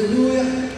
Aleluia.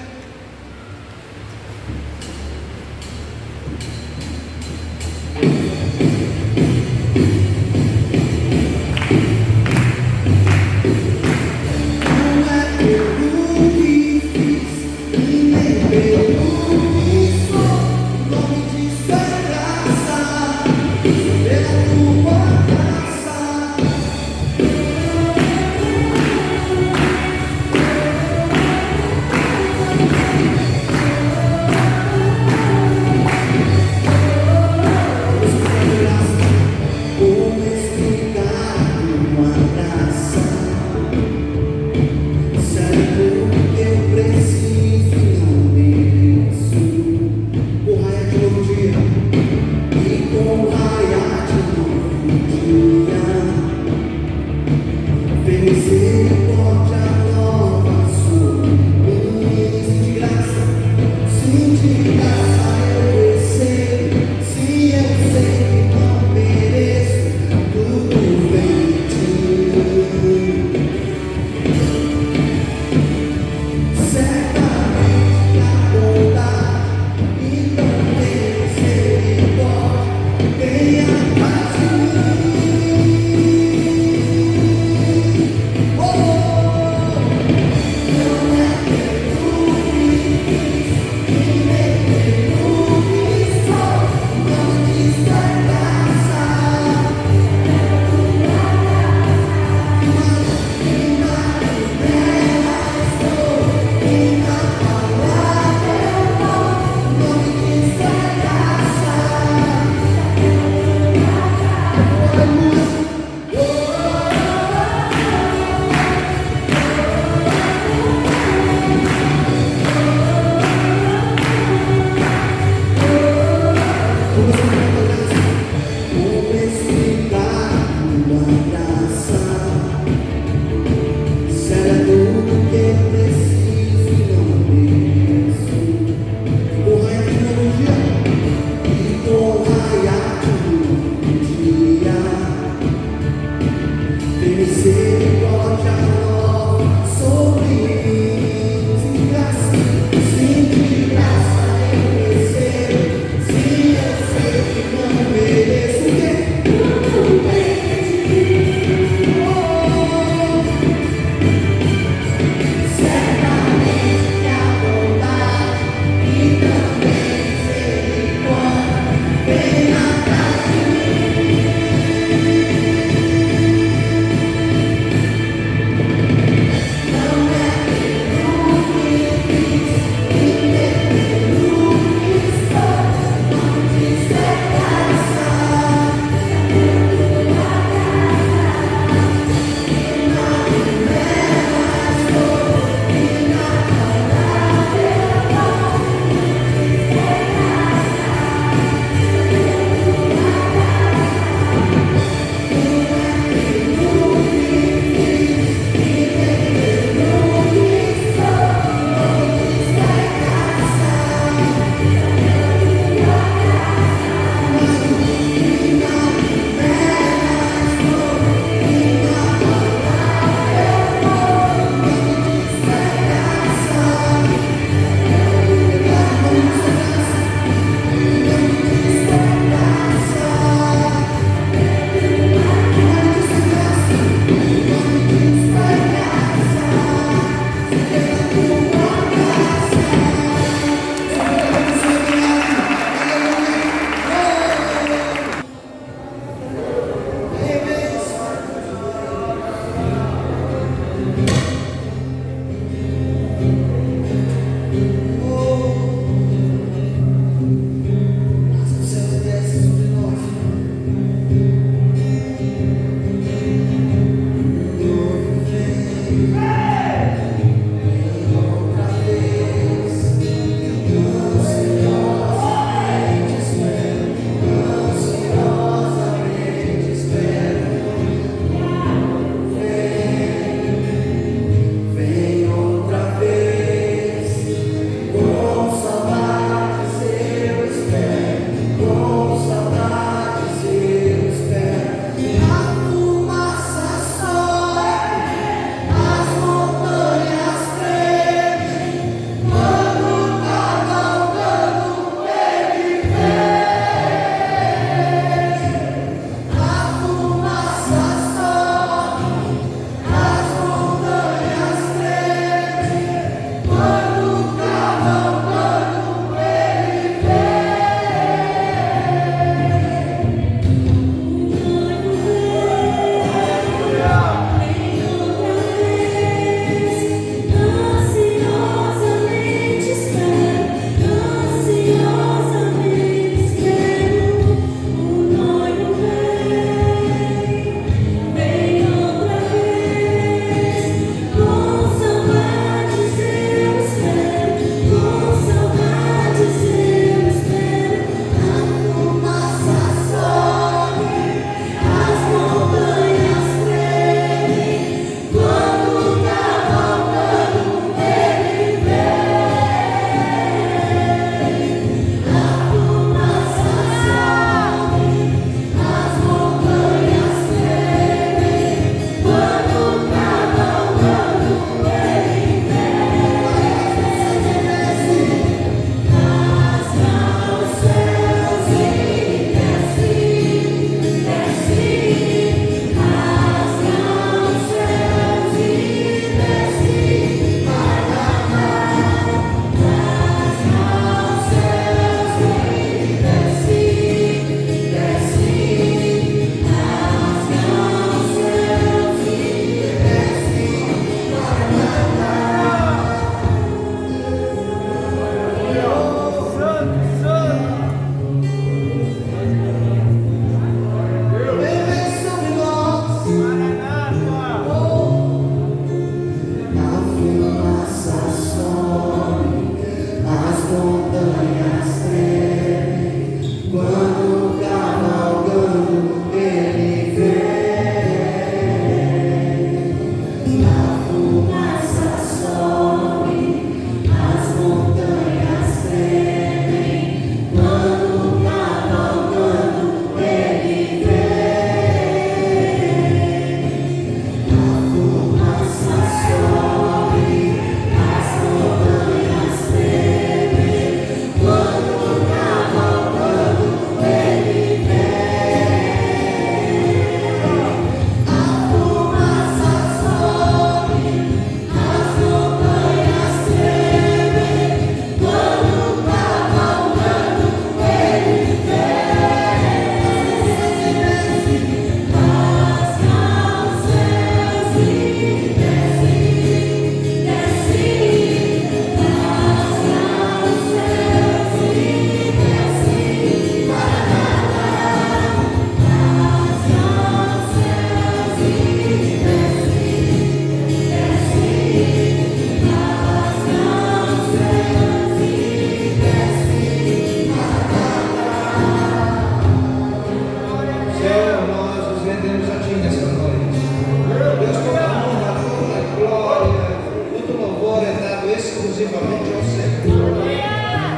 exclusivamente ao Senhor.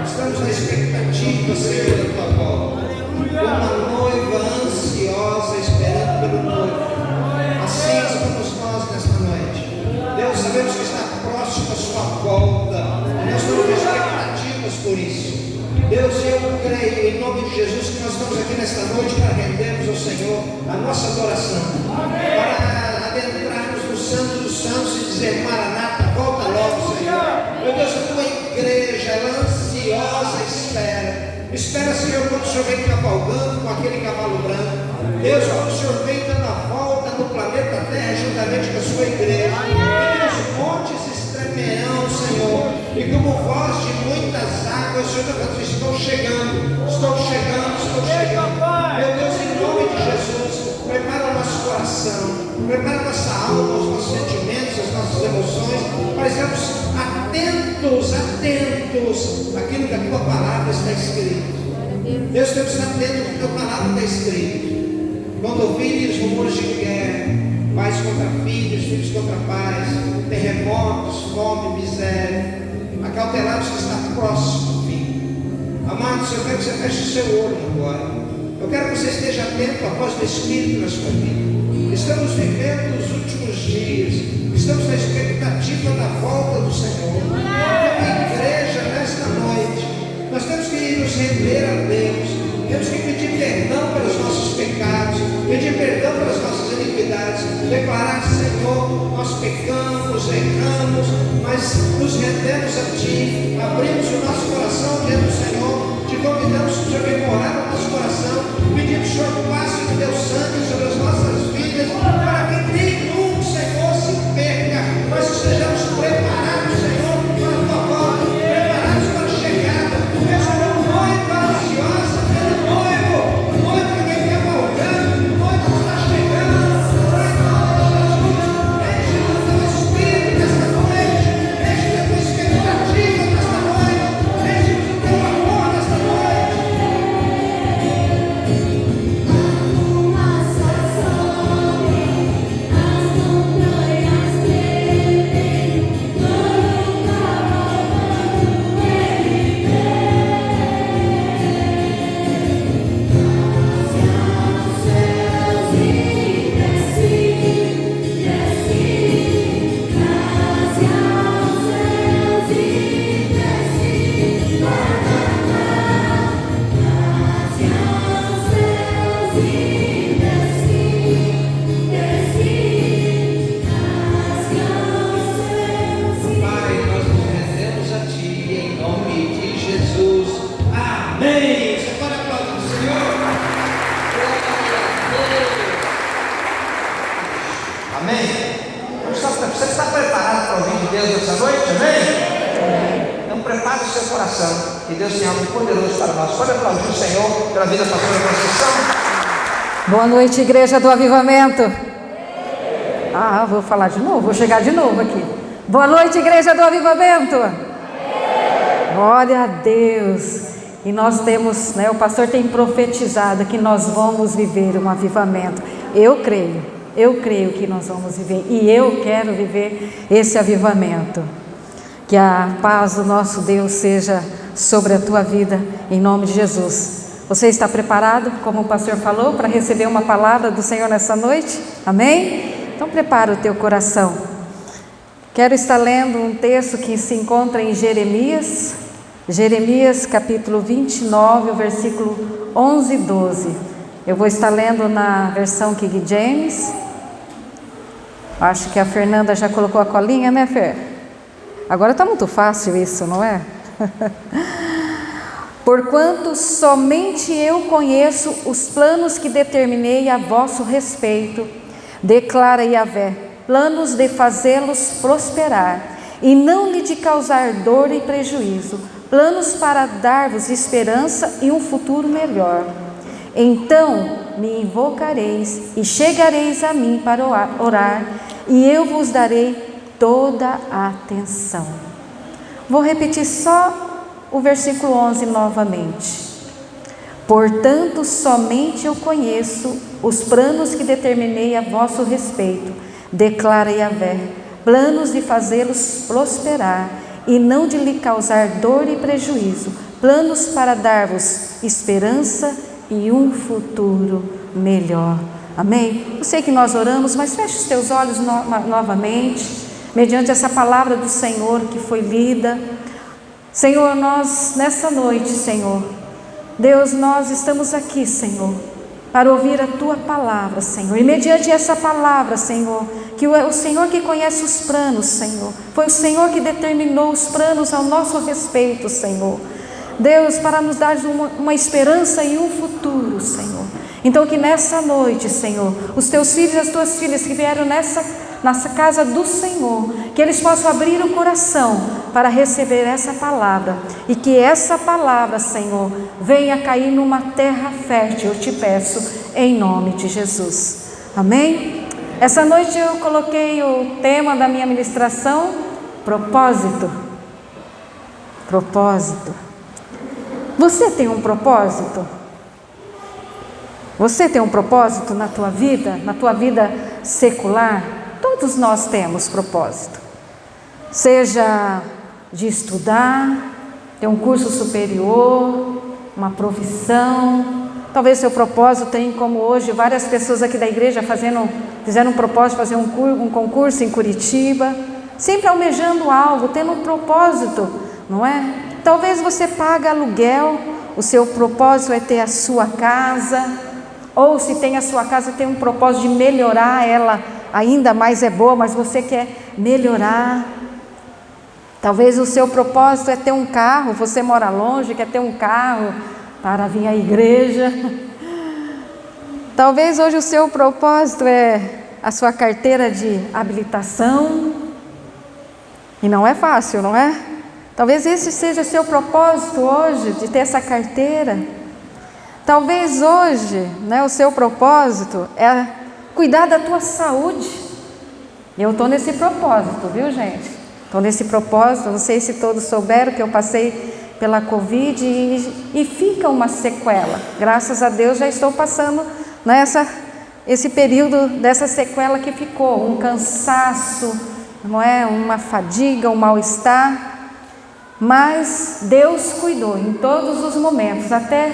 Estamos na expectativa, Senhor, da tua volta. Uma noiva ansiosa esperando pelo noivo. Assim estamos nós nesta noite. Deus, sabemos que está próximo a sua volta. E nós temos expectativas por isso. Deus, eu creio em nome de Jesus que nós estamos aqui nesta noite para rendermos ao Senhor a nossa adoração, para adentrarmos no Santo dos Santos e dizer: Maranata, volta logo, Senhor. Meu Deus, a tua igreja, ela ansiosa espera, Senhor, quando o Senhor vem cavalgando com aquele cavalo branco. Deus, quando o Senhor vem dando a volta no planeta Terra juntamente com a sua igreja, e os montes estremeirão, Senhor, e como voz de muitas águas, Senhor, estou chegando. Meu Deus, em nome de Jesus, prepara o nosso coração, prepara a nossa alma, os nossos sentimentos, as nossas emoções, para estarmos atentos àquilo que a tua palavra está escrito. Deus, temos que estar atento ao que a tua palavra está escrito. Quando ouvirem os rumores de guerra, pais contra filhos, filhos contra pais, terremotos, fome, miséria, acautelados que está próximo do fim. Amados, eu quero que você feche o seu olho agora. Eu quero que você esteja atento à voz do Espírito na sua vida. Estamos vivendo os últimos dias, estamos na expectativa da volta do Senhor. Como igreja, nesta noite, nós temos que nos render a Deus, temos que pedir perdão pelos nossos pecados, pedir perdão pelas nossas iniquidades, declarar: Senhor, nós pecamos, erramos, mas nos rendemos a Ti, abrimos o nosso coração diante do Senhor, te convidamos que o Senhor venha morar no nosso coração, pedimos que o Senhor passe o teu sangue sobre as nossas vidas, para que nenhum, Senhor, se perca, mas estejamos preparados, Senhor, para a tua volta, preparados para a chegada. Deus, como noiva ansiosa pelo noivo, noivo que vem cavalgando, noivo que está chegando, enche do teu Espírito nesta noite, enche da tua expectativa nesta noite, enche do teu amor nesta noite. Você está preparado para ouvir de Deus essa noite? Amém? Então prepare o seu coração, que Deus tem algo poderoso para nós. Pode aplaudir o Senhor pela vida da pastora Conceição. Boa noite, igreja do Avivamento. Vou falar de novo, vou chegar de novo aqui. Boa noite, igreja do Avivamento. Glória a Deus. E nós temos, o pastor tem profetizado que nós vamos viver um avivamento. Eu creio que nós vamos viver, e eu quero viver esse avivamento. Que a paz do nosso Deus seja sobre a tua vida, em nome de Jesus. Você está preparado, como o pastor falou, para receber uma palavra do Senhor nessa noite? Amém? Então prepara o teu coração. Quero estar lendo um texto que se encontra em Jeremias capítulo 29, o versículo 11 e 12. Eu vou estar lendo na versão King James. Acho que a Fernanda já colocou a colinha, né, Fer? Agora está muito fácil isso, não é? Porquanto somente eu conheço os planos que determinei a vosso respeito, declara Yahvé, planos de fazê-los prosperar, e não lhe de causar dor e prejuízo, planos para dar-vos esperança e um futuro melhor. Então me invocareis e chegareis a mim para orar, e eu vos darei toda a atenção. Vou repetir só o versículo 11 novamente. Portanto, somente eu conheço os planos que determinei a vosso respeito, declara Yahvé, planos de fazê-los prosperar e não de lhe causar dor e prejuízo, planos para dar-vos esperança e um futuro melhor. Amém? Eu sei que nós oramos, mas feche os teus olhos novamente, mediante essa palavra do Senhor que foi lida. Senhor, nós nessa noite, Senhor, Deus, nós estamos aqui, Senhor, para ouvir a Tua palavra, Senhor, e mediante essa palavra, Senhor, que o Senhor que conhece os planos, Senhor, foi o Senhor que determinou os planos ao nosso respeito, Senhor, Deus, para nos dar uma esperança e um futuro, Senhor. Então que nessa noite, Senhor, os Teus filhos e as Tuas filhas que vieram nessa casa do Senhor, que eles possam abrir o coração para receber essa palavra, e que essa palavra, Senhor, venha cair numa terra fértil, eu te peço, em nome de Jesus. Amém? Essa noite eu coloquei o tema da minha ministração, propósito. Propósito. Você tem um propósito? Você tem um propósito na tua vida secular? Todos nós temos propósito, seja de estudar, ter um curso superior, uma profissão. Talvez seu propósito tenha, como hoje várias pessoas aqui da igreja fizeram um propósito de fazer um concurso em Curitiba, sempre almejando algo, tendo um propósito, não é? Talvez você paga aluguel, o seu propósito é ter a sua casa, ou se tem a sua casa, tem um propósito de melhorar ela, ainda mais é boa, mas você quer melhorar. Talvez o seu propósito é ter um carro, você mora longe, quer ter um carro para vir à igreja. Talvez hoje o seu propósito é a sua carteira de habilitação, e não é fácil, não é? Talvez esse seja seu propósito hoje, de ter essa carteira. Talvez hoje, o seu propósito é cuidar da tua saúde. Eu estou nesse propósito, viu, gente? Estou nesse propósito. Não sei se todos souberam que eu passei pela Covid e fica uma sequela. Graças a Deus já estou passando esse período dessa sequela que ficou. Um cansaço, não é? Uma fadiga, um mal-estar. Mas Deus cuidou em todos os momentos. Até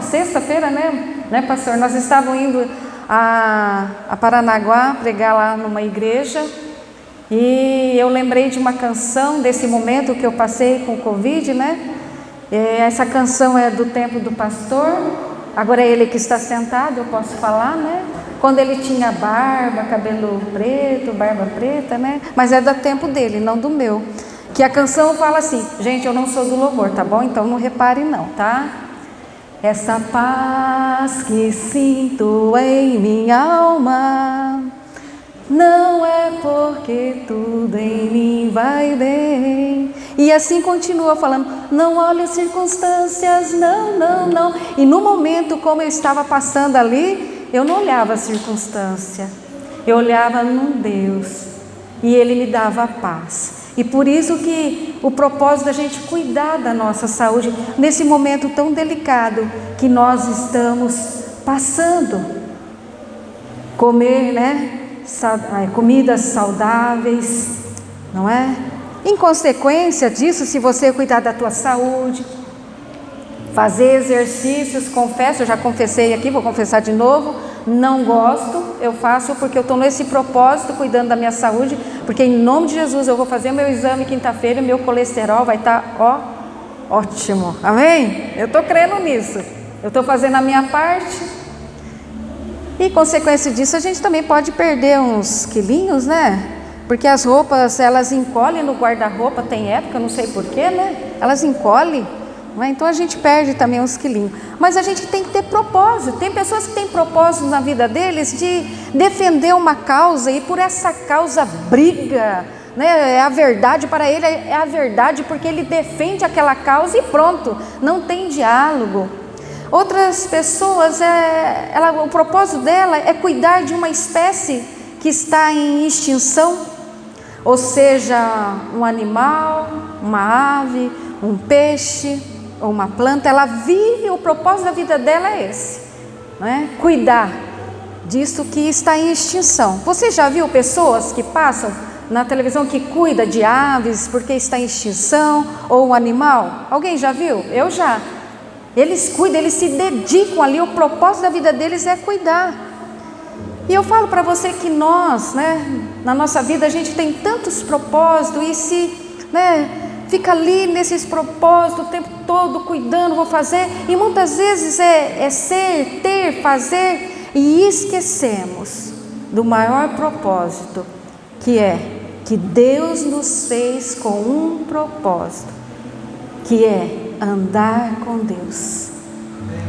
sexta-feira, né, pastor? Nós estávamos indo a Paranaguá pregar lá numa igreja, e eu lembrei de uma canção desse momento que eu passei com o Covid, né? Essa canção é do tempo do pastor, agora é ele que está sentado, eu posso falar, né? Quando ele tinha barba, cabelo preto, barba preta, né? Mas é do tempo dele, não do meu. Que a canção fala assim, gente, eu não sou do louvor, tá bom? Então não repare não, tá? Essa paz que sinto em minha alma, não é porque tudo em mim vai bem. E assim continua falando, não olhe as circunstâncias, não. E no momento como eu estava passando ali, eu não olhava a circunstância, eu olhava num Deus, e Ele me dava paz. E por isso que o propósito da gente cuidar da nossa saúde, nesse momento tão delicado que nós estamos passando. Comer, comidas saudáveis, não é? Em consequência disso, se você cuidar da tua saúde, fazer exercícios, confesso, eu já confessei aqui, vou confessar de novo, não gosto, eu faço porque eu estou nesse propósito, cuidando da minha saúde, porque em nome de Jesus eu vou fazer o meu exame quinta-feira, meu colesterol vai estar, ótimo, amém? Eu estou crendo nisso, eu estou fazendo a minha parte, e consequência disso a gente também pode perder uns quilinhos, né? Porque as roupas, elas encolhem no guarda-roupa, tem época, não sei porquê, né? Elas encolhem. Então a gente perde também uns quilinhos, mas a gente tem que ter propósito. Tem pessoas que têm propósito na vida deles de defender uma causa, e por essa causa briga, né? É a verdade para ele, é a verdade porque ele defende aquela causa e pronto, não tem diálogo. Outras pessoas, o propósito dela é cuidar de uma espécie que está em extinção, ou seja, um animal, uma ave, um peixe, ou uma planta. Ela vive, o propósito da vida dela é esse, né? Cuidar disso que está em extinção. Você já viu pessoas que passam na televisão que cuida de aves porque está em extinção, ou um animal? Alguém já viu? Eu já. Eles cuidam, eles se dedicam ali, o propósito da vida deles é cuidar. E eu falo para você que nós, na nossa vida a gente tem tantos propósitos e fica ali nesses propósitos o tempo todo cuidando, vou fazer, e muitas vezes é ser, ter, fazer, e esquecemos do maior propósito, que é que Deus nos fez com um propósito, que é andar com Deus.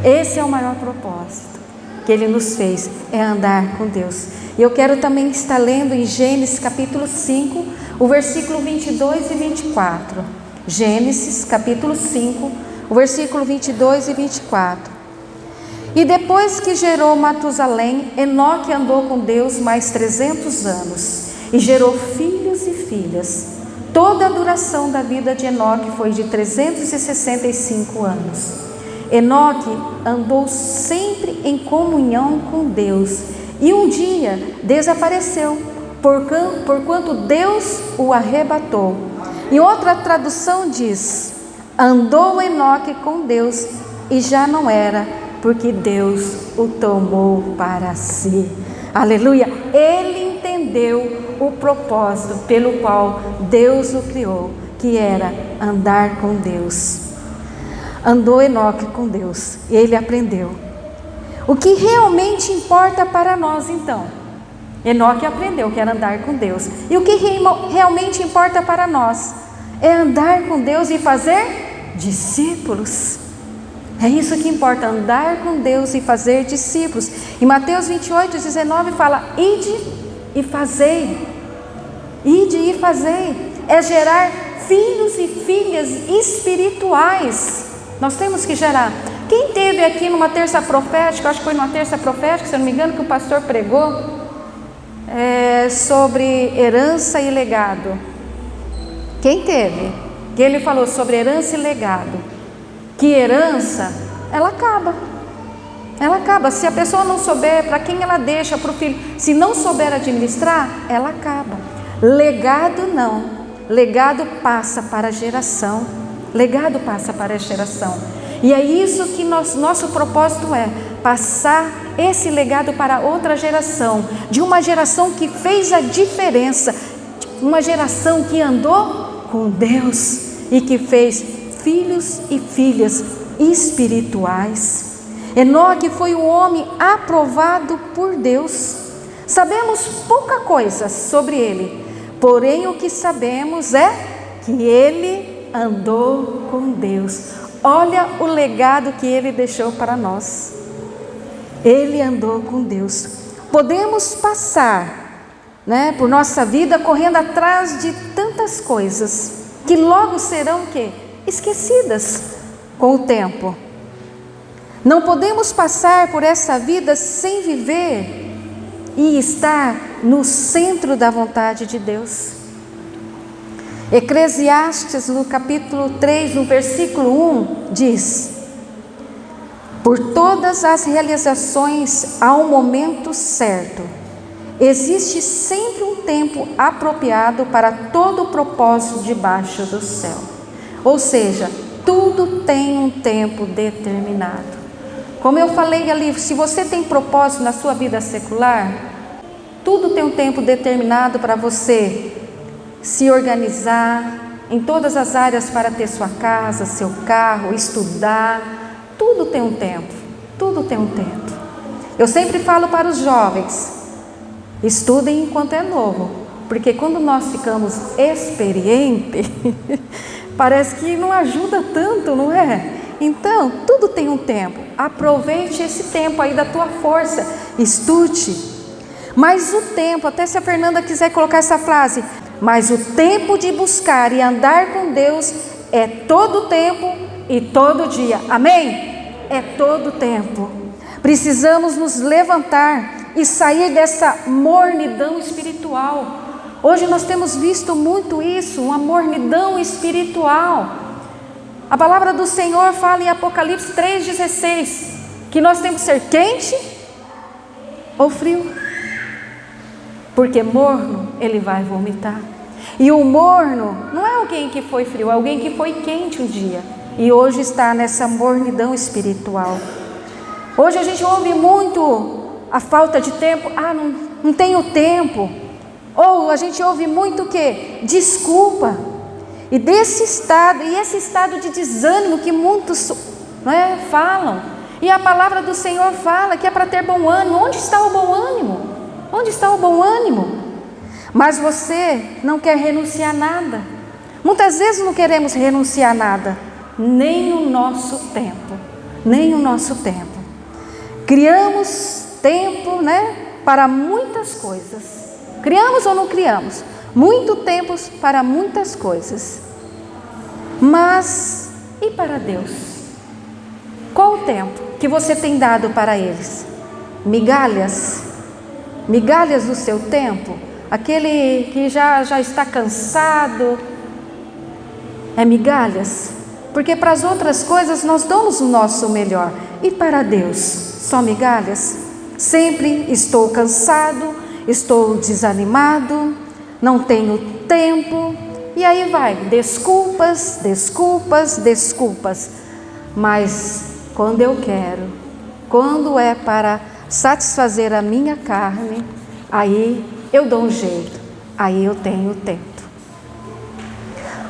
Esse é o maior propósito que Ele nos fez, é andar com Deus. E eu quero também estar lendo em Gênesis capítulo 5, o versículo 22 e 24. Gênesis capítulo 5, o versículo 22 e 24. E depois que gerou Matusalém, Enoque andou com Deus mais 300 anos e gerou filhos e filhas. Toda a duração da vida de Enoque foi de 365 anos. Enoque andou sempre em comunhão com Deus e um dia desapareceu, porquanto Deus o arrebatou. E outra tradução diz: andou Enoque com Deus e já não era, porque Deus o tomou para si. Aleluia! Ele entendeu o propósito pelo qual Deus o criou, que era andar com Deus. Andou Enoque com Deus e ele aprendeu. O que realmente importa para nós então? Enoque aprendeu que era andar com Deus. E o que realmente importa para nós? É andar com Deus e fazer discípulos. É isso que importa, andar com Deus e fazer discípulos. Em Mateus 28:19 fala: ide e fazei. Ide e fazei. É gerar filhos e filhas espirituais. Nós temos que gerar. Quem teve aqui numa terça profética, acho que foi numa terça profética, se eu não me engano, que o pastor pregou sobre herança e legado. Quem teve? Que ele falou sobre herança e legado. Que herança, ela acaba. Ela acaba. Se a pessoa não souber para quem ela deixa, para o filho, se não souber administrar, ela acaba. Legado não. Legado passa para a geração. Legado passa para a geração. E é isso que nosso propósito é: passar esse legado para outra geração, de uma geração que fez a diferença, uma geração que andou com Deus e que fez filhos e filhas espirituais. Enoque foi um homem aprovado por Deus. Sabemos pouca coisa sobre ele, porém o que sabemos é que ele andou com Deus. Olha o legado que ele deixou para nós. Ele andou com Deus. Podemos passar, por nossa vida correndo atrás de tantas coisas que logo serão esquecidas com o tempo. Não podemos passar por essa vida sem viver e estar no centro da vontade de Deus. Eclesiastes, no capítulo 3, no versículo 1, diz: por todas as realizações há um momento certo. Existe sempre um tempo apropriado para todo o propósito debaixo do céu. Ou seja, tudo tem um tempo determinado. Como eu falei ali, se você tem propósito na sua vida secular, tudo tem um tempo determinado para você se organizar em todas as áreas para ter sua casa, seu carro, estudar. Tudo tem um tempo, tudo tem um tempo. Eu sempre falo para os jovens: estudem enquanto é novo, porque quando nós ficamos experientes, parece que não ajuda tanto, não é? Então, tudo tem um tempo. Aproveite esse tempo aí da tua força, estude. Mas o tempo, até se a Fernanda quiser colocar essa frase, mas o tempo de buscar e andar com Deus é todo tempo e todo dia. Amém? É todo tempo. Precisamos nos levantar e sair dessa mornidão espiritual. Hoje nós temos visto muito isso, uma mornidão espiritual. A palavra do Senhor fala em Apocalipse 3,16 que nós temos que ser quente ou frio. porque morno ele vai vomitar. E o morno não é alguém que foi frio, é alguém que foi quente um dia e hoje está nessa mornidão espiritual. Hoje a gente ouve muito a falta de tempo, não tenho tempo. Ou a gente ouve muito o quê? Desculpa. E esse estado de desânimo que muitos falam. E a palavra do Senhor fala que é para ter bom ânimo. Onde está o bom ânimo? Onde está o bom ânimo? Mas você não quer renunciar a nada. Muitas vezes não queremos renunciar a nada. Nem o nosso tempo. Nem o nosso tempo. Criamos tempo, para muitas coisas. Criamos ou não criamos? Muito tempo para muitas coisas. Mas, e para Deus? Qual o tempo que você tem dado para eles? Migalhas? Migalhas do seu tempo? Aquele que já está cansado? É migalhas? Porque para as outras coisas nós damos o nosso melhor. E para Deus? Só migalhas? Sempre estou cansado, estou desanimado, não tenho tempo, e aí vai, desculpas, desculpas, desculpas. Mas quando eu quero, quando é para satisfazer a minha carne, aí eu dou um jeito, aí eu tenho tempo.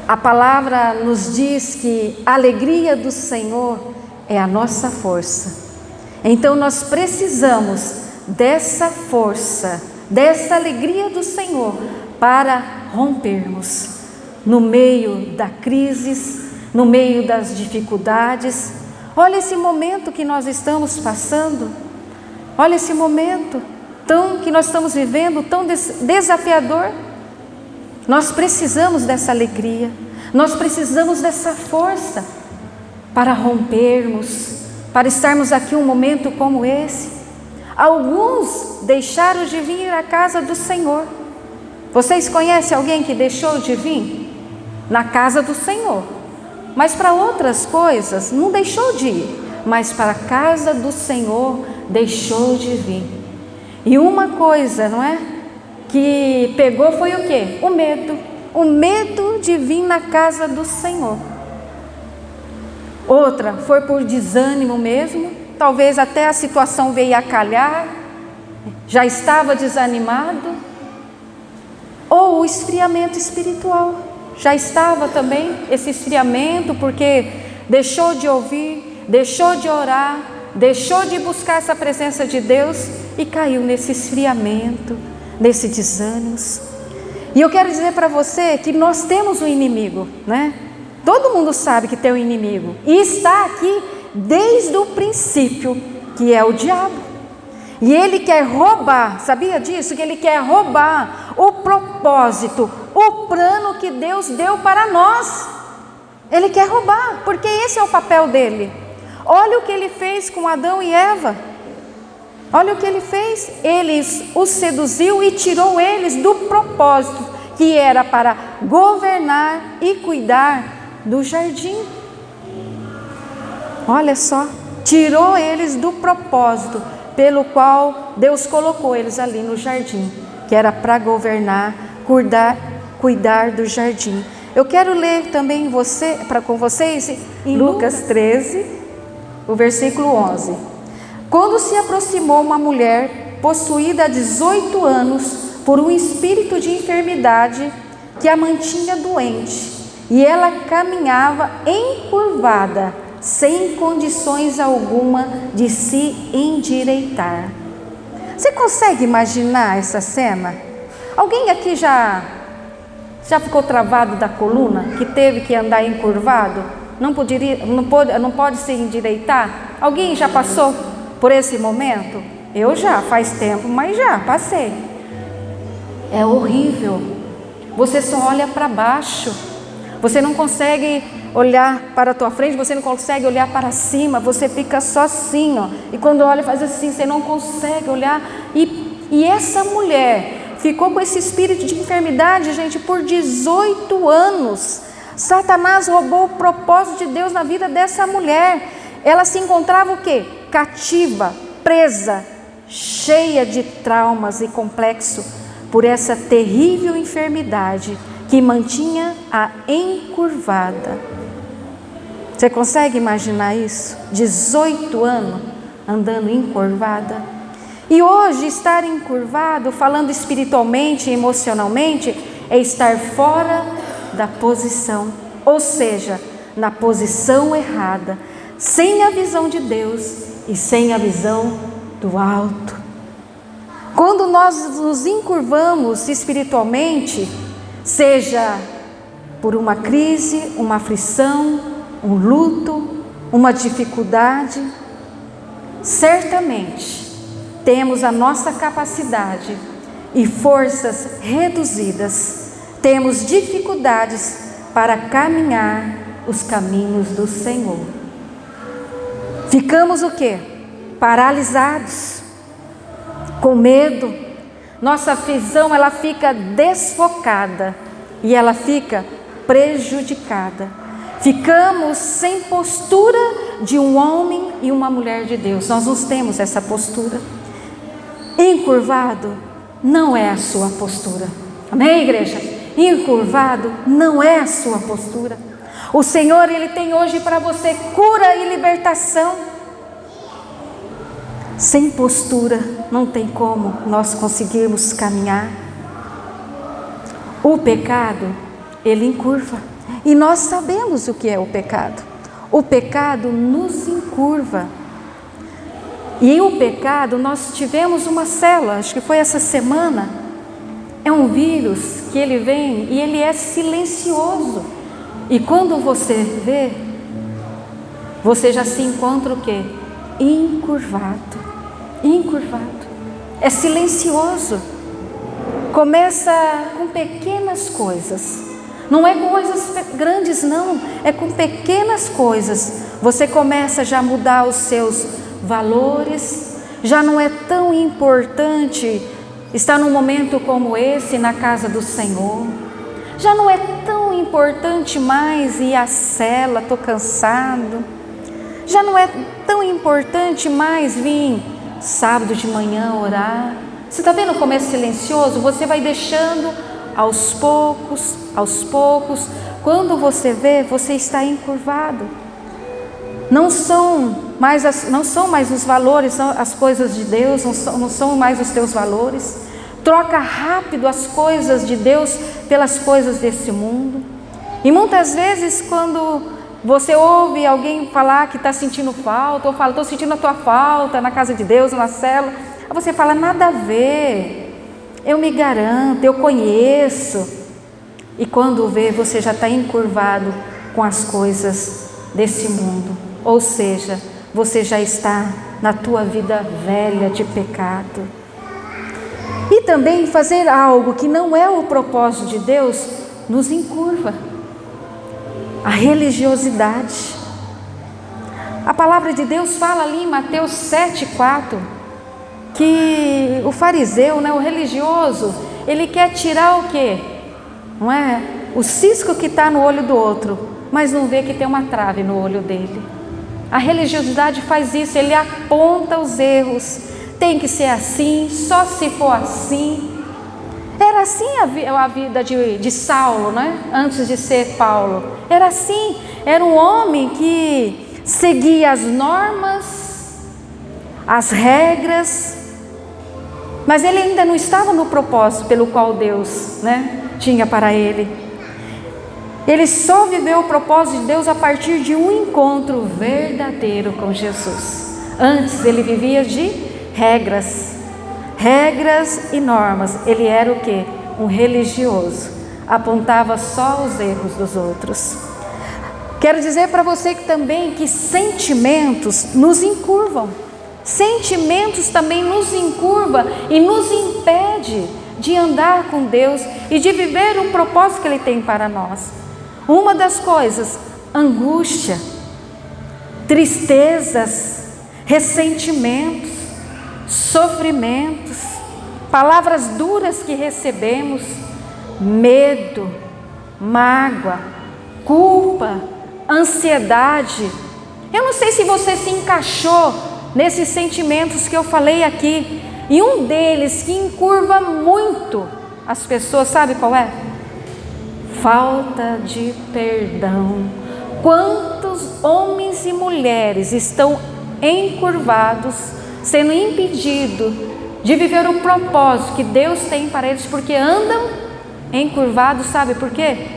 A palavra nos diz que a alegria do Senhor é a nossa força. Então nós precisamos dessa força, dessa alegria do Senhor para rompermos no meio da crise, no meio das dificuldades. Olha esse momento que nós estamos passando, olha esse momento que nós estamos vivendo, tão desafiador. Nós precisamos dessa alegria, nós precisamos dessa força para rompermos, para estarmos aqui um momento como esse. Alguns deixaram de vir à casa do Senhor. Vocês conhecem alguém que deixou de vir na casa do Senhor? Mas para outras coisas não deixou de ir, mas para a casa do Senhor deixou de vir. E uma coisa, que pegou foi o quê? O medo. O medo de vir na casa do Senhor. Outra foi por desânimo mesmo, talvez até a situação veio a calhar, já estava desanimado. Ou o esfriamento espiritual, já estava também esse esfriamento, porque deixou de ouvir, deixou de orar, deixou de buscar essa presença de Deus e caiu nesse esfriamento, nesse desânimo. E eu quero dizer para você que nós temos um inimigo, Todo mundo sabe que tem um inimigo e está aqui desde o princípio, que é o diabo. E ele quer roubar, sabia disso? Que ele quer roubar o propósito, o plano que Deus deu para nós. Ele quer roubar, porque esse é o papel dele. Olha o que ele fez com Adão e Eva. Olha o que ele fez. Ele os seduziu e tirou eles do propósito, que era para governar e cuidar do jardim. Olha só, tirou eles do propósito pelo qual Deus colocou eles ali no jardim, que era para governar, cuidar do jardim. Eu quero ler também com vocês em Lucas 13, o versículo 11. Quando se aproximou uma mulher possuída há 18 anos por um espírito de enfermidade que a mantinha doente, e ela caminhava encurvada, sem condições alguma de se endireitar. Você consegue imaginar essa cena? Alguém aqui já ficou travado da coluna, que teve que andar encurvado? Não pode se endireitar? Alguém já passou por esse momento? Eu já, faz tempo, mas já passei. É horrível. Você só olha para baixo. Você não consegue olhar para a tua frente, você não consegue olhar para cima, você fica só assim, E quando olha, faz assim, você não consegue olhar. E essa mulher ficou com esse espírito de enfermidade, gente, por 18 anos. Satanás roubou o propósito de Deus na vida dessa mulher. Ela se encontrava o quê? Cativa, presa, cheia de traumas e complexo, por essa terrível enfermidade que mantinha a encurvada. Você consegue imaginar isso? 18 anos andando encurvada. E hoje estar encurvado, falando espiritualmente e emocionalmente, é estar fora da posição, ou seja, na posição errada, sem a visão de Deus e sem a visão do alto. Quando nós nos encurvamos espiritualmente, seja por uma crise, uma aflição, um luto, uma dificuldade, certamente temos a nossa capacidade e forças reduzidas, temos dificuldades para caminhar os caminhos do Senhor. Ficamos o quê? Paralisados, com medo. Nossa visão ela fica desfocada e ela fica prejudicada. Ficamos sem postura de um homem e uma mulher de Deus. Nós não temos essa postura. Encurvado não é a sua postura. Amém, igreja? Encurvado não é a sua postura. O Senhor, Ele tem hoje para você cura e libertação. Sem postura não tem como nós conseguirmos caminhar. O pecado, ele encurva. E nós sabemos o que é o pecado. O pecado nos encurva. E o pecado, nós tivemos uma célula, acho que foi essa semana. É um vírus que ele vem e ele é silencioso. E quando você vê, você já se encontra o quê? Encurvado. Encurvado. É silencioso. Começa com pequenas coisas. Não é coisas grandes não, é com pequenas coisas. Você começa já a mudar os seus valores. Já não é tão importante estar num momento como esse na casa do Senhor. Já não é tão importante mais ir à cela, estou cansado. Já não é tão importante mais vir sábado de manhã orar. Você está vendo como é silencioso? Você vai deixando aos poucos. Quando você vê, você está encurvado. Não são mais os valores, são as coisas de Deus, não são mais os teus valores. Troca rápido as coisas de Deus pelas coisas desse mundo. E muitas vezes quando você ouve alguém falar que está sentindo falta, ou fala, estou sentindo a tua falta na casa de Deus, na célula, aí você fala, nada a ver, eu me garanto, eu conheço. E quando vê, você já está encurvado com as coisas desse mundo. Ou seja, você já está na tua vida velha de pecado. E também fazer algo que não é o propósito de Deus, nos encurva. A religiosidade. A palavra de Deus fala ali em Mateus 7,4, que o fariseu, o religioso, ele quer tirar o quê? Não é? O cisco que está no olho do outro, mas não vê que tem uma trave no olho dele. A religiosidade faz isso, ele aponta os erros. Tem que ser assim, só se for assim. Era assim a vida de Saulo, antes de ser Paulo. Era assim, era um homem que seguia as normas, as regras, mas ele ainda não estava no propósito pelo qual Deus tinha para ele. Ele só viveu o propósito de Deus a partir de um encontro verdadeiro com Jesus. Antes ele vivia de regras e normas. Ele era o quê? Um religioso. Apontava só os erros dos outros. Quero dizer para você que sentimentos nos encurvam. Sentimentos também nos encurva e nos impede de andar com Deus e de viver o propósito que Ele tem para nós. Uma das coisas, angústia, tristezas, ressentimentos, sofrimentos, palavras duras que recebemos, medo, mágoa, culpa, ansiedade. Eu não sei se você se encaixou nesses sentimentos que eu falei aqui, e um deles que encurva muito as pessoas, sabe qual é? Falta de perdão. Quantos homens e mulheres estão encurvados, sendo impedidos de viver o propósito que Deus tem para eles, porque andam encurvados, sabe por quê?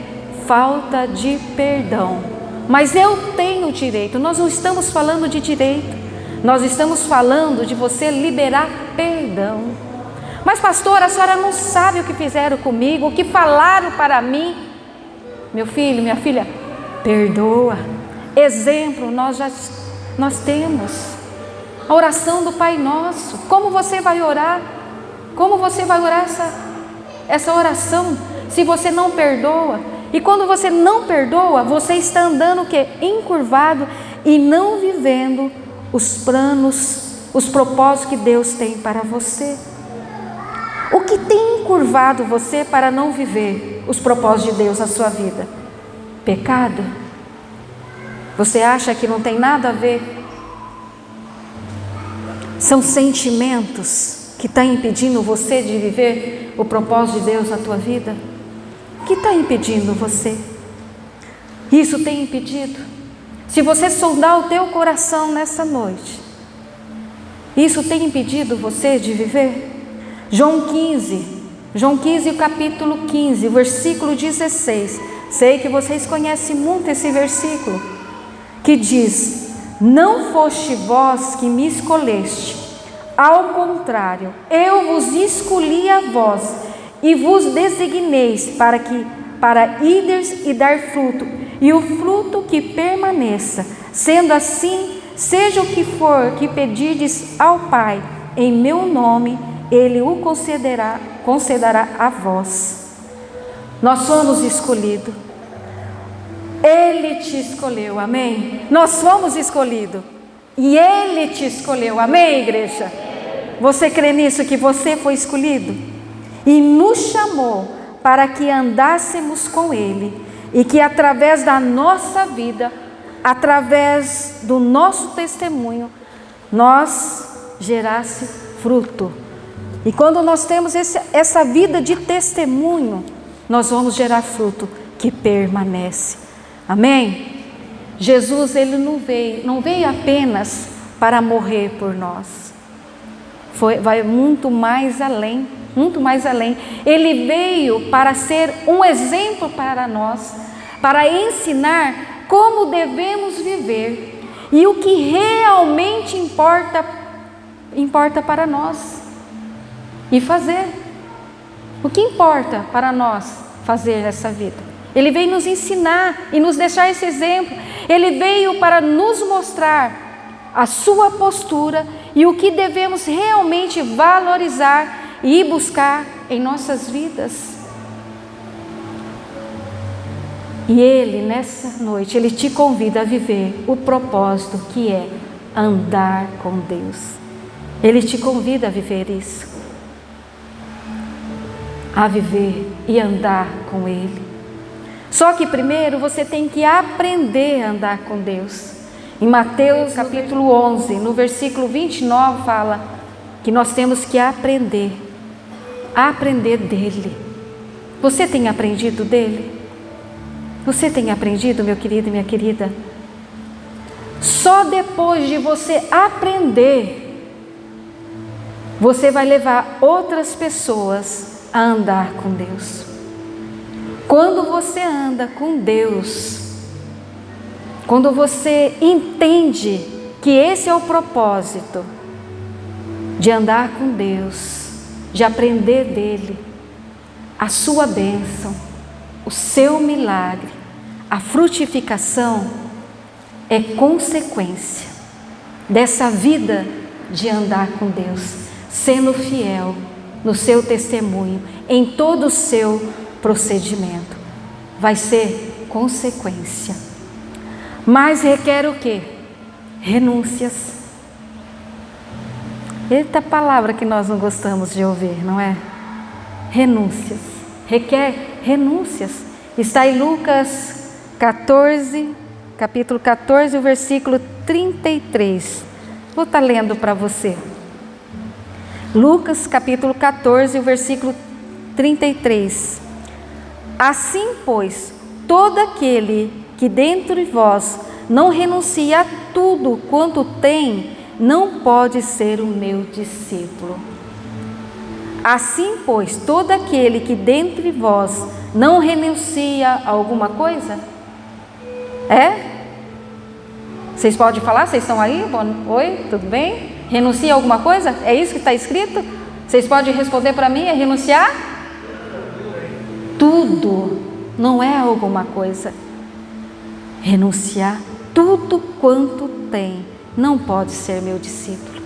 Falta de perdão. Mas eu tenho direito. Nós não estamos falando de direito, nós estamos falando de você liberar perdão. Mas pastora, a senhora não sabe o que fizeram comigo, o que falaram para mim. Meu filho, minha filha, perdoa. Exemplo, nós temos a oração do Pai Nosso. Como você vai orar? Como você vai orar essa oração se você não perdoa? E quando você não perdoa, você está andando o quê? Encurvado e não vivendo os planos, os propósitos que Deus tem para você. O que tem encurvado você para não viver os propósitos de Deus na sua vida? Pecado? Você acha que não tem nada a ver? São sentimentos que estão impedindo você de viver o propósito de Deus na tua vida? O que está impedindo você? Isso tem impedido? Se você sondar o teu coração nessa noite, isso tem impedido você de viver? João 15, o capítulo 15, versículo 16. Sei que vocês conhecem muito esse versículo, que diz: não foste vós que me escolheste, ao contrário, eu vos escolhi a vós, e vos designeis para ides e dar fruto, e o fruto que permaneça. Sendo assim, seja o que for que pedirdes ao Pai, em meu nome, Ele o concederá a vós. Nós fomos escolhidos. Ele te escolheu, amém? Nós fomos escolhidos. E Ele te escolheu, amém, igreja? Você crê nisso, que você foi escolhido? E nos chamou para que andássemos com Ele, e que através da nossa vida, através do nosso testemunho, nós gerasse fruto. E quando nós temos essa vida de testemunho, nós vamos gerar fruto que permanece. Amém? Jesus, Ele não veio apenas para morrer por nós. Vai muito mais além. Muito mais além. Ele veio para ser um exemplo para nós, para ensinar como devemos viver e o que realmente importa para nós e fazer. O que importa para nós fazer nessa vida? Ele veio nos ensinar e nos deixar esse exemplo. Ele veio para nos mostrar a sua postura e o que devemos realmente valorizar e buscar em nossas vidas. E Ele, nessa noite, Ele te convida a viver o propósito que é andar com Deus. Ele te convida a viver isso, a viver e andar com Ele. Só que primeiro você tem que aprender a andar com Deus. Em Mateus capítulo 11, no versículo 29, fala que nós temos que aprender dele. Você tem aprendido dele? Você tem aprendido, meu querido e minha querida? Só depois de você aprender, você vai levar outras pessoas a andar com Deus. Quando você anda com Deus, quando você entende que esse é o propósito de andar com Deus, de aprender dele, a sua bênção, o seu milagre, a frutificação é consequência dessa vida de andar com Deus, sendo fiel no seu testemunho, em todo o seu procedimento. Vai ser consequência. Mas requer o quê? Renúncias. Eita palavra que nós não gostamos de ouvir, não é? Renúncias. Requer renúncias. Está em Lucas 14, capítulo 14, o versículo 33. Vou estar lendo para você. Lucas capítulo 14, o versículo 33. Assim, pois, todo aquele que dentre vós não renuncia a tudo quanto tem, não pode ser o meu discípulo. Assim, pois, todo aquele que dentre vós não renuncia a alguma coisa? Vocês podem falar? Vocês estão aí? Oi, tudo bem? Renuncia a alguma coisa? É isso que está escrito? Vocês podem responder para mim? É renunciar? Tudo, não é alguma coisa. Renunciar tudo quanto tem, não pode ser meu discípulo.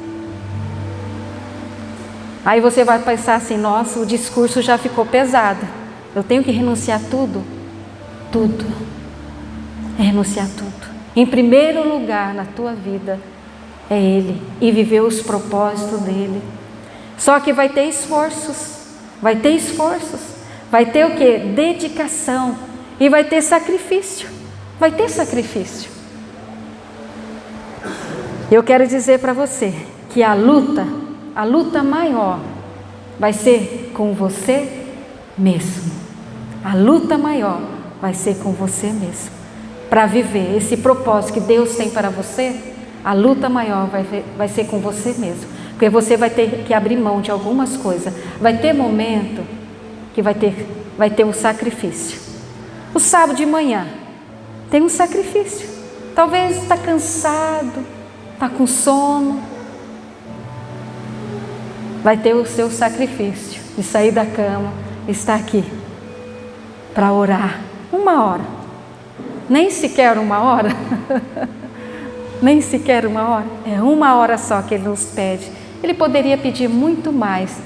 Aí você vai pensar assim: nossa, o discurso já ficou pesado, eu tenho que renunciar tudo? Tudo, é renunciar tudo. Em primeiro lugar na tua vida é Ele, e viver os propósitos dEle. Só que vai ter esforços, vai ter o que? Dedicação, e vai ter sacrifício, Eu quero dizer para você que a luta maior vai ser com você mesmo. A luta maior vai ser com você mesmo. Para viver esse propósito que Deus tem para você, a luta maior vai ser com você mesmo. Porque você vai ter que abrir mão de algumas coisas. Vai ter momento que vai ter um sacrifício. O sábado de manhã tem um sacrifício. Talvez está cansado, está com sono. Vai ter o seu sacrifício de sair da cama, estar aqui para orar 1 hora. Nem sequer 1 hora. Nem sequer 1 hora. É 1 hora só que Ele nos pede. Ele poderia pedir muito mais.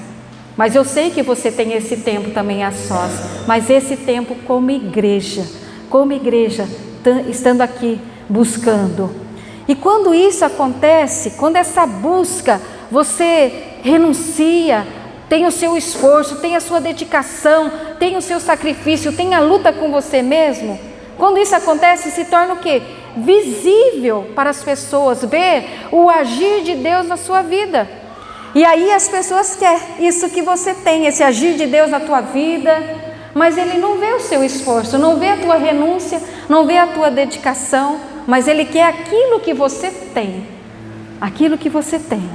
Mas eu sei que você tem esse tempo também a sós. Mas esse tempo como igreja, estando aqui buscando. E quando isso acontece, quando essa busca, você renuncia, tem o seu esforço, tem a sua dedicação, tem o seu sacrifício, tem a luta com você mesmo. Quando isso acontece, se torna o quê? Visível para as pessoas, ver o agir de Deus na sua vida. E aí as pessoas querem isso que você tem, esse agir de Deus na tua vida, mas Ele não vê o seu esforço, não vê a tua renúncia, não vê a tua dedicação, mas Ele quer aquilo que você tem, aquilo que você tem.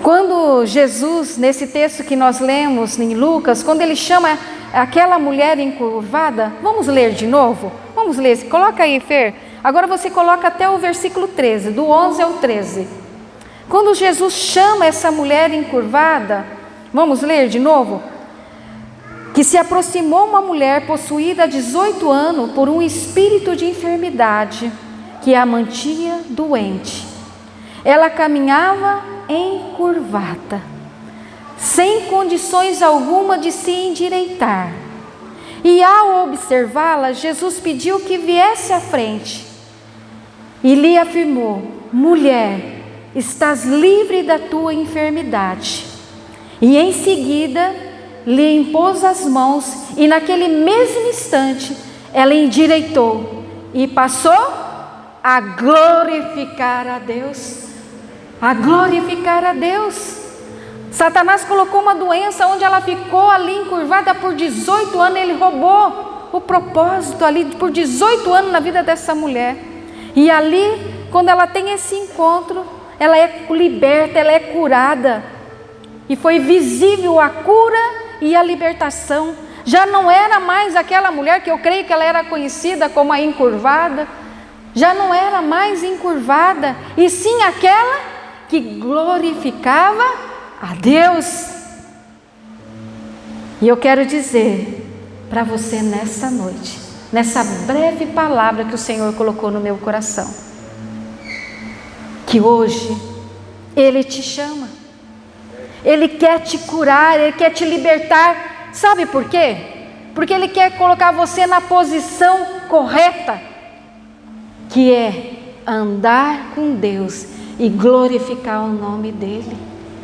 Quando Jesus, nesse texto que nós lemos em Lucas, quando Ele chama aquela mulher encurvada, vamos ler de novo? Vamos ler, coloca aí, Fer. Agora você coloca até o versículo 13, do 11 ao 13. Quando Jesus chama essa mulher encurvada, vamos ler de novo? Que se aproximou uma mulher possuída há 18 anos por um espírito de enfermidade, que a mantinha doente. Ela caminhava encurvada, sem condições alguma de se endireitar. E ao observá-la, Jesus pediu que viesse à frente e lhe afirmou: mulher, estás livre da tua enfermidade. E em seguida lhe impôs as mãos, e naquele mesmo instante ela endireitou e passou a glorificar a Deus. A glorificar a Deus. Satanás colocou uma doença onde ela ficou ali encurvada por 18 anos. Ele roubou o propósito ali por 18 anos na vida dessa mulher. E ali, quando ela tem esse encontro, ela é liberta, ela é curada. E foi visível a cura e a libertação. Já não era mais aquela mulher que eu creio que ela era conhecida como a encurvada. Já não era mais encurvada, e sim aquela que glorificava a Deus. E eu quero dizer para você nessa noite, nessa breve palavra que o Senhor colocou no meu coração, que hoje Ele te chama, Ele quer te curar, Ele quer te libertar. Sabe por quê? Porque Ele quer colocar você na posição correta, que é andar com Deus e glorificar o nome dEle.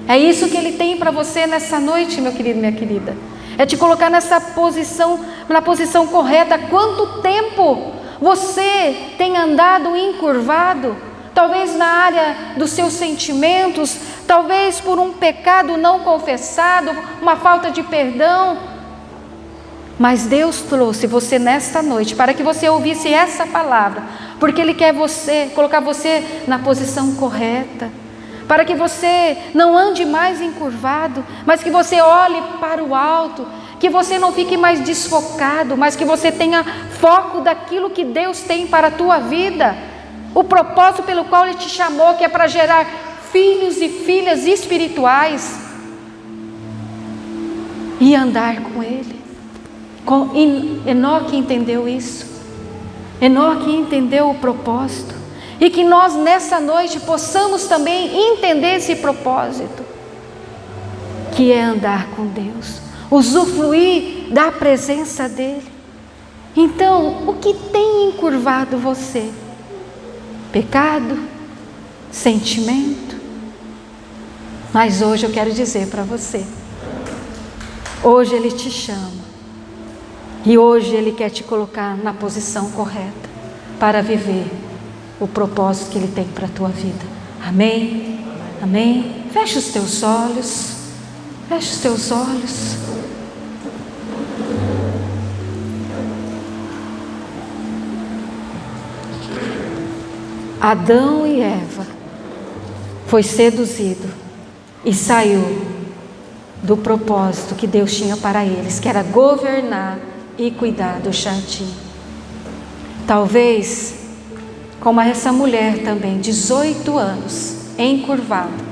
É isso que Ele tem para você nessa noite, meu querido, minha querida. É te colocar nessa posição, na posição correta. Quanto tempo você tem andado encurvado? Talvez na área dos seus sentimentos, talvez por um pecado não confessado, uma falta de perdão. Mas Deus trouxe você nesta noite para que você ouvisse essa palavra, porque Ele quer colocar você na posição correta, para que você não ande mais encurvado, mas que você olhe para o alto, que você não fique mais desfocado, mas que você tenha foco daquilo que Deus tem para a tua vida, o propósito pelo qual Ele te chamou, que é para gerar filhos e filhas espirituais e andar com Ele. Enoque entendeu isso. Enoque entendeu o propósito, e que nós nessa noite possamos também entender esse propósito, que é andar com Deus, usufruir da presença dEle. Então, o que tem encurvado você? Pecado? Sentimento? Mas hoje eu quero dizer para você, hoje Ele te chama, e hoje Ele quer te colocar na posição correta para viver o propósito que Ele tem para a tua vida. Amém? Amém? Fecha os teus olhos. Fecha os teus olhos. Adão e Eva foi seduzido e saiu do propósito que Deus tinha para eles, que era governar e cuidar do jardim. Talvez, como essa mulher também, 18 anos, encurvada,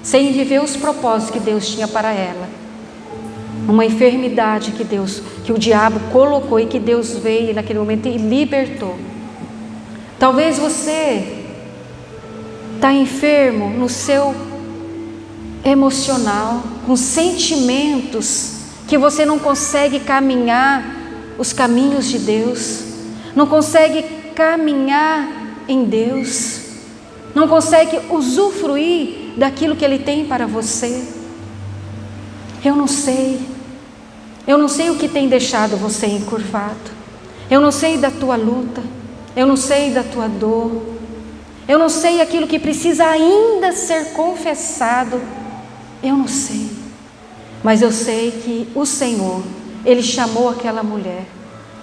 sem viver os propósitos que Deus tinha para ela, uma enfermidade que o diabo colocou e que Deus veio naquele momento e libertou. Talvez você está enfermo no seu emocional, com sentimentos que você não consegue caminhar os caminhos de Deus, não consegue caminhar em Deus, não consegue usufruir daquilo que Ele tem para você. Eu não sei o que tem deixado você encurvado, eu não sei da tua luta, eu não sei da tua dor, eu não sei aquilo que precisa ainda ser confessado, eu não sei, mas eu sei que o Senhor, Ele chamou aquela mulher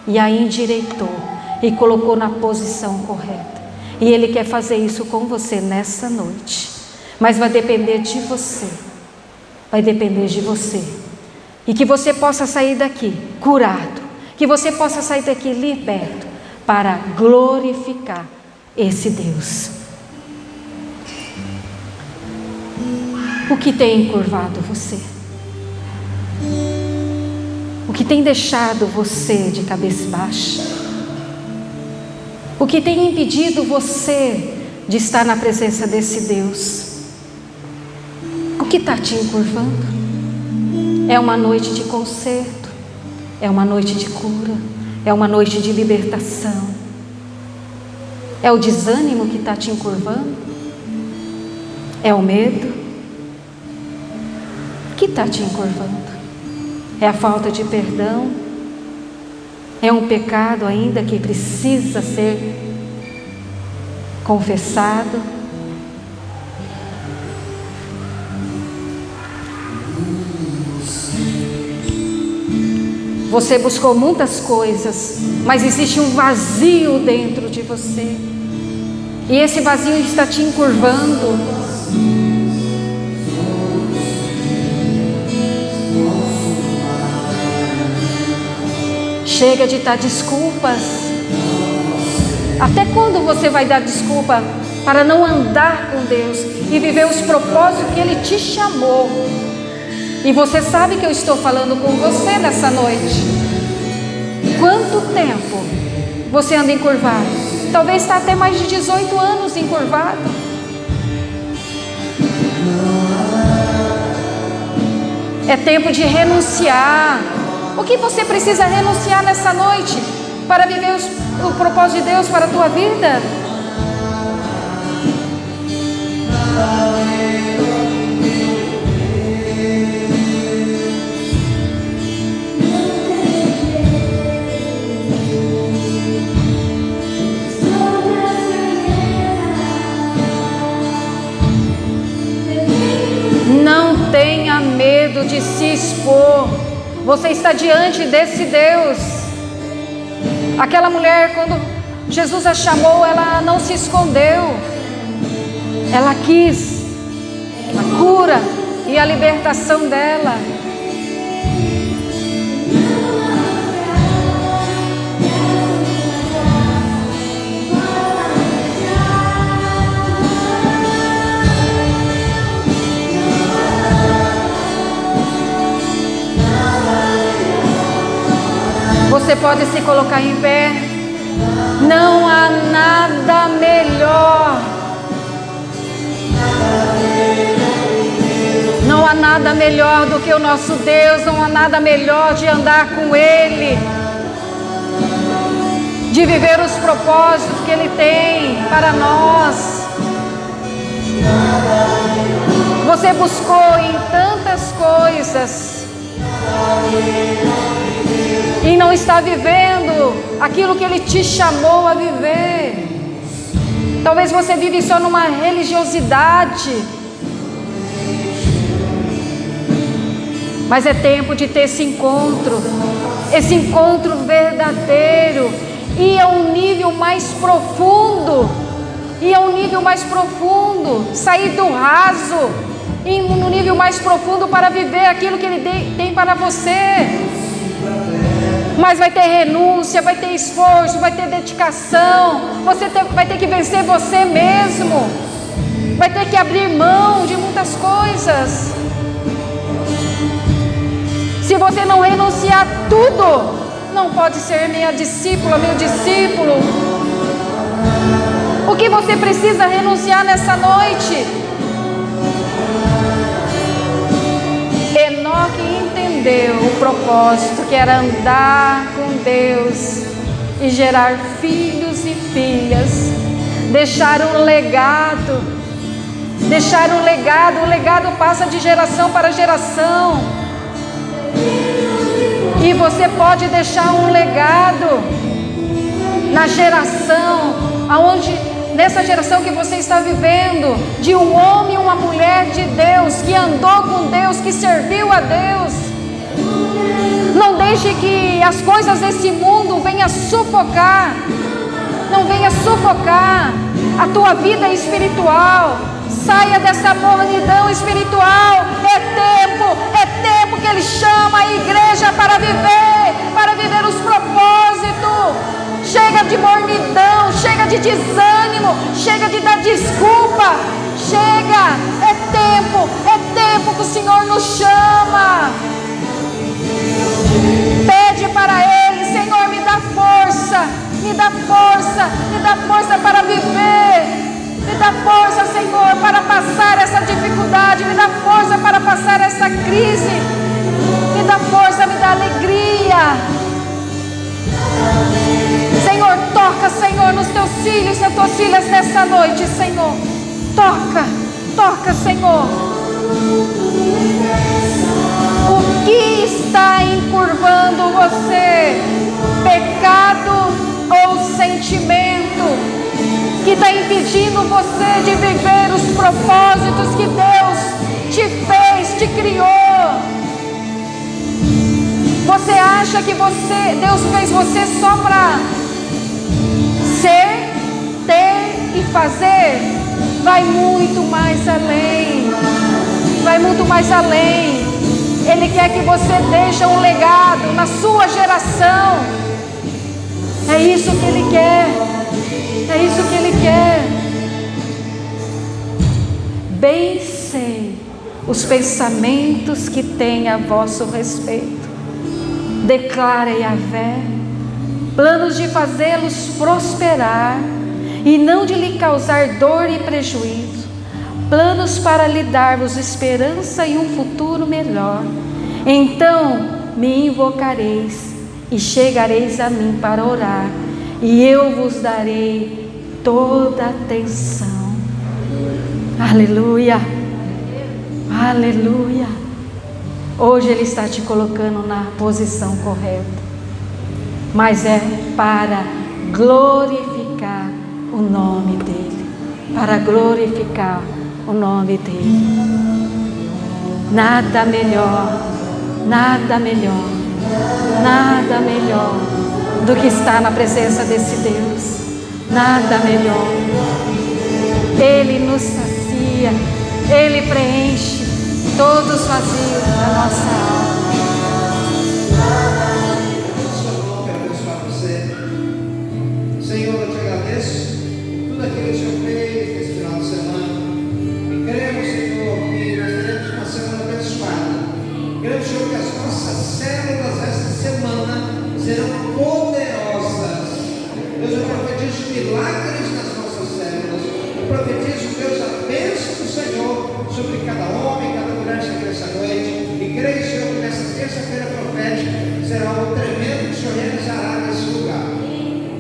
e a endireitou e colocou na posição correta, e Ele quer fazer isso com você nessa noite, mas vai depender de você, e que você possa sair daqui curado, que você possa sair daqui liberto, para glorificar esse Deus. O que tem encurvado você? O que tem deixado você de cabeça baixa? O que tem impedido você de estar na presença desse Deus? O que está te encurvando? É uma noite de conserto, é uma noite de cura, é uma noite de libertação. É o desânimo que está te encurvando? É o medo? O que está te encurvando? É a falta de perdão? É um pecado ainda que precisa ser confessado? Você buscou muitas coisas, mas existe um vazio dentro de você, e esse vazio está te encurvando. Chega de dar desculpas. Até quando você vai dar desculpa para não andar com Deus e viver os propósitos que Ele te chamou? E você sabe que eu estou falando com você nessa noite. Quanto tempo você anda encurvado? Talvez está até mais de 18 anos encurvado. É tempo de renunciar. O que você precisa renunciar nessa noite para viver o propósito de Deus para a tua vida? medo de se expor. Você está diante desse Deus. Aquela mulher, quando Jesus a chamou, ela não se escondeu. Ela quis a cura e a libertação dela. Você pode se colocar em pé. Não há nada melhor. Não há nada melhor do que o nosso Deus. Não há nada melhor de andar com Ele, de viver os propósitos que Ele tem para nós. Você buscou em tantas coisas e não está vivendo aquilo que Ele te chamou a viver. Talvez você vive só numa religiosidade, mas é tempo de ter esse encontro verdadeiro, e a um nível mais profundo, sair do raso, e no nível mais profundo para viver aquilo que Ele tem para você. Mas vai ter renúncia, vai ter esforço, vai ter dedicação. Você vai ter que vencer você mesmo. Vai ter que abrir mão de muitas coisas. Se você não renunciar tudo, não pode ser minha discípula, meu discípulo. O que você precisa renunciar nessa noite? Enoque entendeu o propósito, que era andar com Deus e gerar filhos e filhas, deixar um legado. O legado passa de geração para geração, e você pode deixar um legado na geração, nessa geração que você está vivendo, de um homem e uma mulher de Deus, que andou com Deus, que serviu a Deus. Não deixe que as coisas desse mundo venham sufocar. Não venha sufocar a tua vida espiritual. Saia dessa mornidão espiritual. É tempo que Ele chama a igreja para viver os propósitos. Chega de mornidão, chega de desânimo, chega de dar desculpa. Chega, é tempo que o Senhor nos chama. Pede para Ele: Senhor, me dá força para viver. Me dá força, Senhor, para passar essa dificuldade. Me dá força para passar essa crise. Me dá força, me dá alegria. Senhor, toca, Senhor, nos teus filhos e nas tuas filhas nessa noite, Senhor. Toca, Senhor. O que está encurvando você? Pecado ou sentimento que está impedindo você de viver os propósitos que Deus te fez, te criou? Você acha que Deus fez você só para ser, ter e fazer? Vai muito mais além. Ele quer que você deixe um legado na sua geração. É isso que Ele quer. Bem sei os pensamentos que tem a vosso respeito, declara Yahvé, planos de fazê-los prosperar e não de lhe causar dor e prejuízo, planos para lhe dar-vos esperança e um futuro melhor. Então me invocareis e chegareis a mim para orar, e eu vos darei toda a atenção. Aleluia, aleluia. Hoje Ele está te colocando na posição correta, mas é para glorificar o nome dEle, Nada melhor, nada melhor, nada melhor do que estar na presença desse Deus. Nada melhor. Ele nos sacia, Ele preenche todos os vazios da nossa alma. Quero abençoar você. Senhor, eu te agradeço por tudo aquilo que o Senhor fez nesse final de semana. E cremos, Senhor, que nós teremos uma semana abençoada. Cremos, Senhor, que as nossas células esta semana serão poderosas. Deus, eu profetizo milagres nas nossas células. Eu profetizo, Deus, a bênção do Senhor sobre cada homem, cada mulher que essa noite. E creio, Senhor, que nessa terça-feira profética será algo tremendo que o Senhor realizará nesse lugar.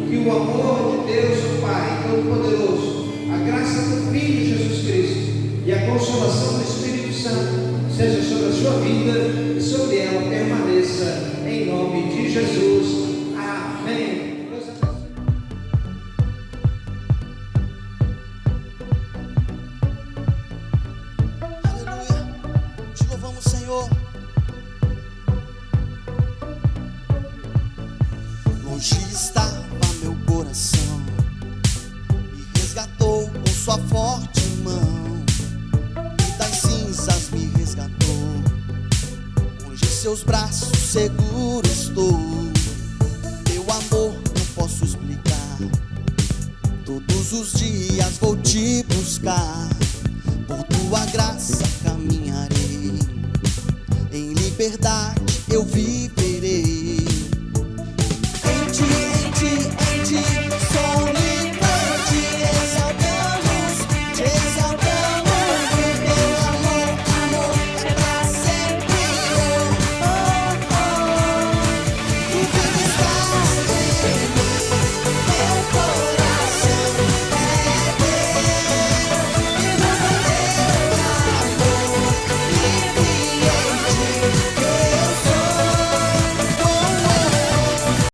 Que o amor de Deus, o Pai Todo-Poderoso, a graça do Filho Jesus Cristo e a consolação do Espírito Santo seja sobre a sua vida e sobre ela permaneça em nome de Jesus. Amém. Deus abençoe. Aleluia, te louvamos, Senhor. Longe estava meu coração, me resgatou com sua forte mão, e das cinzas me resgatou. Hoje em seus braços seguro estou. Teu amor não posso explicar, todos os dias vou te buscar. Por tua graça caminharei em liberdade